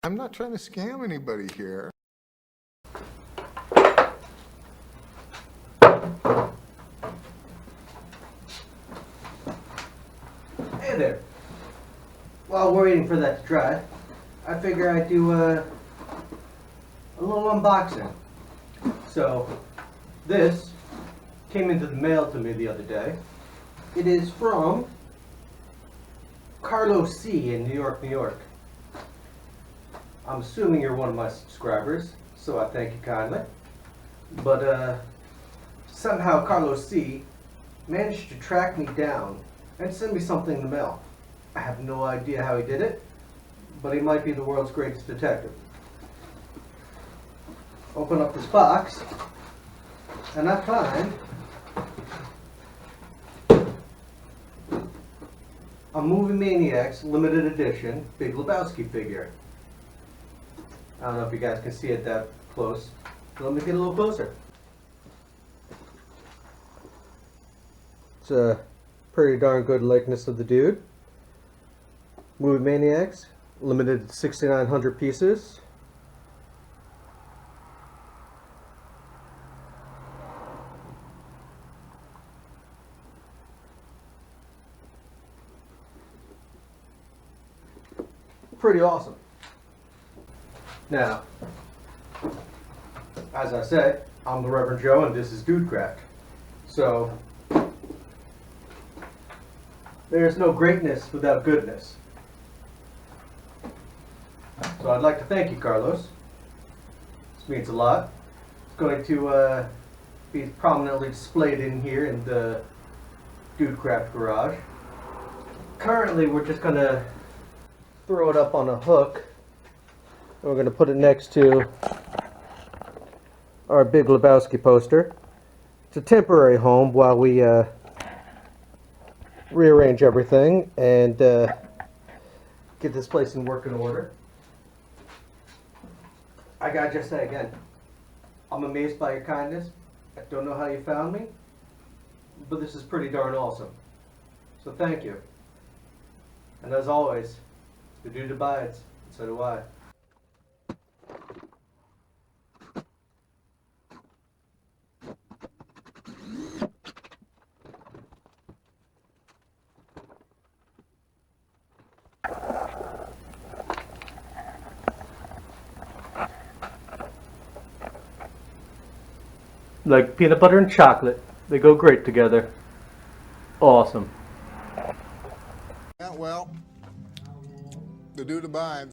I'm not trying to scam anybody here. Hey there. While we're waiting for that to dry, I figure I'd do a little unboxing. So, this came into the mail to me the other day. It is from Carlos C. in New York, New York. I'm assuming you're one of my subscribers, so I thank you kindly. But somehow Carlos C. managed to track me down and send me something in the mail. I have no idea how he did it, but he might be the world's greatest detective. Open up this box, and I find a Movie Maniacs limited edition Big Lebowski figure. I don't know if you guys can see it that close. Let me get a little closer. It's a pretty darn good likeness of the dude. Movie Maniacs, limited to 6,900 pieces. Pretty awesome. Now, as I said, I'm the Reverend Joe and this is Dudecraft. So, there's no greatness without goodness. So I'd like to thank you, Carlos. This means a lot. It's going to be prominently displayed in here in the Dudecraft garage. Currently, we're just going to throw it up on a hook. We're going to put it next to our Big Lebowski poster. It's a temporary home while we rearrange everything and get this place in working order. I gotta just say again, I'm amazed by your kindness. I don't know how you found me, but this is pretty darn awesome. So thank you. And as always, the dude abides, and so do I. Like peanut butter and chocolate. They go great together. Awesome. Yeah, well, the dude abides.